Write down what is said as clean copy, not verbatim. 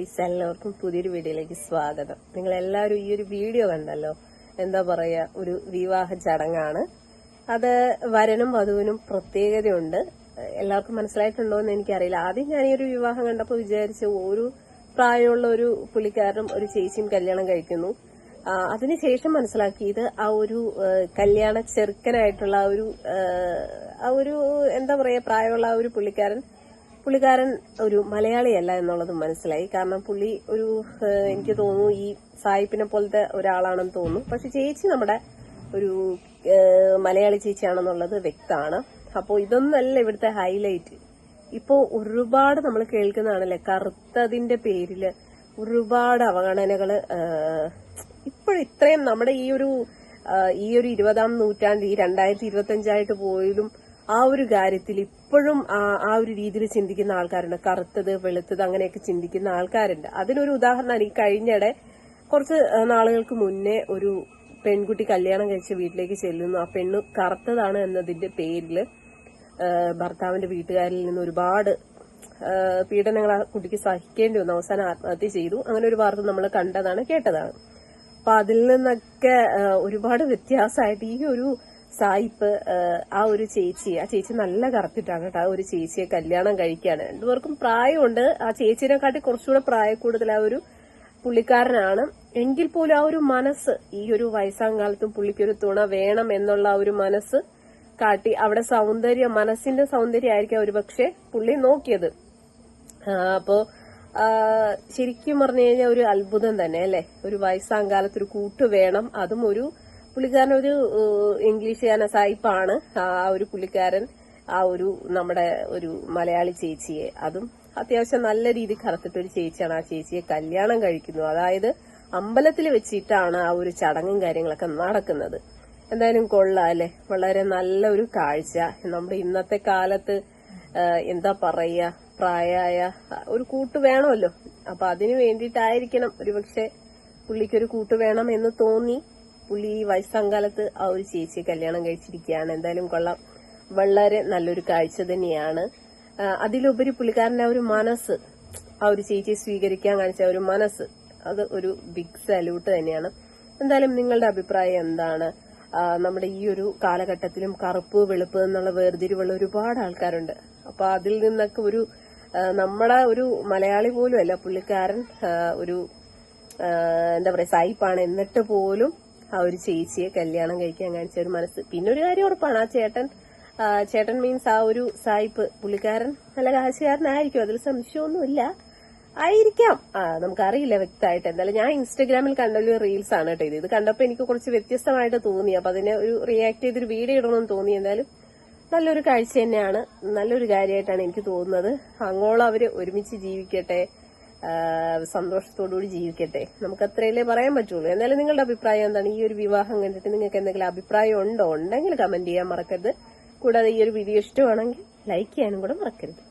Guys, എല്ലാവർക്കും പുതിയൊരു വീഡിയോയിലേക്ക് സ്വാഗതം. നിങ്ങൾ എല്ലാവരും ഈ ഒരു വീഡിയോ കണ്ടല്ലോ. എന്താ പറയാ, ഒരു വിവാഹ ചടങ്ങാണ്. അത് വരനും വധുവിനും പ്രത്യേകതയുണ്ട്. എല്ലാവർക്കും മനസ്സിലായിട്ടുണ്ടോ എന്ന് എനിക്കറിയില്ല. ആദ്യം ഞാൻ ഈ ഒരു വിവാഹം കണ്ടപ്പോൾ വിചാരിച്ചു ഒരു പ്രായമുള്ള ഒരു പുള്ളിക്കാരനും ഒരു ചേച്ചിയും കല്യാണം കഴിക്കുന്നു. അതിനുശേഷം മനസ്സിലാക്കിയത് ആ ഒരു കല്യാണ ചെറുക്കനായിട്ടുള്ള ആ ഒരു എന്താ പറയാ പ്രായമുള്ള ആ ഒരു പുള്ളിക്കാരൻ ഒരു മലയാളിയല്ല എന്നുള്ളത് മനസ്സിലായി. കാരണം പുള്ളി എനിക്ക് തോന്നുന്നു ഈ സായിപ്പിനെ പോലത്തെ ഒരാളാണെന്ന് തോന്നുന്നു. പക്ഷെ ചേച്ചി നമ്മുടെ ഒരു മലയാളി ചേച്ചിയാണെന്നുള്ളത് വ്യക്തമാണ്. അപ്പോൾ ഇതൊന്നല്ല ഇവിടുത്തെ ഹൈലൈറ്റ്. ഇപ്പോ ഒരുപാട് നമ്മൾ കേൾക്കുന്നതാണല്ലേ, കറുത്തതിന്റെ പേരില് ഒരുപാട് അവഗണനകള് ഇപ്പോഴിത്രയും നമ്മുടെ ഈ ഒരു 20ാം നൂറ്റാണ്ട്, ഈ 2025 പോയാലും ആ ഒരു കാര്യത്തിൽ ഇപ്പോഴും ആ ഒരു രീതിയിൽ ചിന്തിക്കുന്ന ആൾക്കാരുണ്ട്. കറുത്തത് വെളുത്തത് അങ്ങനെയൊക്കെ ചിന്തിക്കുന്ന ആൾക്കാരുണ്ട്. അതിനൊരു ഉദാഹരണമാണ് ഈ കഴിഞ്ഞിടെ കുറച്ച് നാളുകൾക്ക് മുന്നേ ഒരു പെൺകുട്ടി കല്യാണം കഴിച്ച് വീട്ടിലേക്ക് ചെല്ലുന്നു. ആ പെണ്ണ് കറുത്തതാണ് എന്നതിന്റെ പേരില് ഭർത്താവിന്റെ വീട്ടുകാരിൽ നിന്ന് ഒരുപാട് പീഡനങ്ങൾ ആ കുട്ടിക്ക് സഹിക്കേണ്ടി വന്നു. അവസാനം ആത്മഹത്യ ചെയ്തു. അങ്ങനെ ഒരു വാർത്ത നമ്മൾ കണ്ടതാണ്, കേട്ടതാണ്. അപ്പൊ അതിൽ നിന്നൊക്കെ ഒരുപാട് വ്യത്യാസമായിട്ട് ഈ ഒരു സായിപ്പ് ആ ചേച്ചി നല്ല കറുത്തിട്ടാണ് കേട്ടോ. ആ ഒരു ചേച്ചിയെ കല്യാണം കഴിക്കുകയാണ്. രണ്ടുപേർക്കും പ്രായമുണ്ട്. ആ ചേച്ചിനെക്കാട്ടി കുറച്ചുകൂടെ പ്രായക്കൂടുതൽ ആ ഒരു പുള്ളിക്കാരനാണ്. എങ്കിൽ പോലും ആ ഒരു മനസ്സ്, ഈ ഒരു വയസ്സാം കാലത്തും പുള്ളിക്കൊരു തുണ വേണം എന്നുള്ള ആ ഒരു മനസ്സ് കാട്ടി അവിടെ മനസ്സിന്റെ സൗന്ദര്യമായിരിക്കും ഒരുപക്ഷെ പുള്ളി നോക്കിയത്. അപ്പോ ശരിക്കും പറഞ്ഞു കഴിഞ്ഞാൽ ഒരു അത്ഭുതം തന്നെ അല്ലെ. ഒരു വയസ്സാം കാലത്ത് ഒരു കൂട്ട് വേണം. അതും പുള്ളിക്കാരൻ ഒരു ഇംഗ്ലീഷുകാരൻ സായിപ്പാണ്. ആ ഒരു പുള്ളിക്കാരൻ നമ്മുടെ ഒരു മലയാളി ചേച്ചിയെ, അതും അത്യാവശ്യം നല്ല രീതിയിൽ കറുത്തിട്ടൊരു ചേച്ചിയാണ്, ആ ചേച്ചിയെ കല്യാണം കഴിക്കുന്നു. അതായത് അമ്പലത്തിൽ വെച്ചിട്ടാണ് ആ ഒരു ചടങ്ങും കാര്യങ്ങളൊക്കെ നടക്കുന്നത്. എന്തായാലും കൊള്ളാം അല്ലെ. വളരെ നല്ലൊരു കാഴ്ച. നമ്മുടെ ഇന്നത്തെ കാലത്ത് എന്താ പറയാ, പ്രായമായ ഒരു കൂട്ട് വേണമല്ലോ. അപ്പൊ അതിനു വേണ്ടിയിട്ടായിരിക്കണം ഒരുപക്ഷെ പുള്ളിക്കൊരു കൂട്ട് വേണം എന്ന് തോന്നി പുള്ളി ഈ വയസ്സാം കാലത്ത് ആ ഒരു ചേച്ചിയെ കല്യാണം കഴിച്ചിരിക്കുകയാണ്. എന്തായാലും കൊള്ളാം, വളരെ നല്ലൊരു കാഴ്ച തന്നെയാണ്. അതിലുപരി പുള്ളിക്കാരന്റെ ആ ഒരു മനസ്സ്, ആ ഒരു ചേച്ചിയെ സ്വീകരിക്കാൻ കാണിച്ച ഒരു മനസ്സ്, അത് ഒരു ബിഗ് സല്യൂട്ട് തന്നെയാണ്. എന്തായാലും നിങ്ങളുടെ അഭിപ്രായം എന്താണ്? നമ്മുടെ ഈ ഒരു കാലഘട്ടത്തിലും കറുപ്പ് വെളുപ്പ് എന്നുള്ള വേർതിരിവുള്ള ഒരുപാട് ആൾക്കാരുണ്ട്. അപ്പൊ അതിൽ നിന്നൊക്കെ നമ്മുടെ ഒരു മലയാളി പോലും അല്ല പുള്ളിക്കാരൻ, എന്താ പറയാ സായിപ്പാണ്. എന്നിട്ട് പോലും ആ ഒരു ചേച്ചിയെ കല്യാണം കഴിക്കാൻ കാണിച്ച ഒരു മനസ്സ്. പിന്നെ ഒരു കാര്യം ഉറപ്പാണ്, ആ ചേട്ടൻ മീൻസ് ആ ഒരു സായിപ്പ് പുള്ളിക്കാരൻ നല്ല കാശുകാരനായിരിക്കും, അതിൽ സംശയമൊന്നുമില്ല. ആയിരിക്കാം, നമുക്കറിയില്ല വ്യക്തമായിട്ട്. എന്തായാലും ഞാൻ ഇൻസ്റ്റഗ്രാമിൽ കണ്ടൊരു റീൽസ് ആണ് കേട്ടോ ഇത് കണ്ടപ്പോ എനിക്ക് കുറച്ച് വ്യത്യസ്തമായിട്ട് തോന്നി. അപ്പൊ അതിനെ ഒരു റിയാക്ട് ചെയ്തൊരു വീഡിയോ ഇടണമെന്ന് തോന്നി. എന്തായാലും നല്ലൊരു കാഴ്ച തന്നെയാണ്, നല്ലൊരു കാര്യമായിട്ടാണ് എനിക്ക് തോന്നുന്നത്. അങ്ങോളം അവര് ഒരുമിച്ച് ജീവിക്കട്ടെ, സന്തോഷത്തോടുകൂടി ജീവിക്കട്ടെ. നമുക്ക് അത്രയല്ലേ പറയാൻ പറ്റുള്ളൂ. എന്നാലും നിങ്ങളുടെ അഭിപ്രായം എന്താണ്? ഈ ഒരു വിവാഹം കണ്ടിട്ട് നിങ്ങൾക്ക് എന്തെങ്കിലും അഭിപ്രായം ഉണ്ടെങ്കിൽ കമന്റ് ചെയ്യാൻ മറക്കരുത്. കൂടാതെ ഈ ഒരു വീഡിയോ ഇഷ്ടമാണെങ്കിൽ ലൈക്ക് ചെയ്യാനും കൂടെ മറക്കരുത്.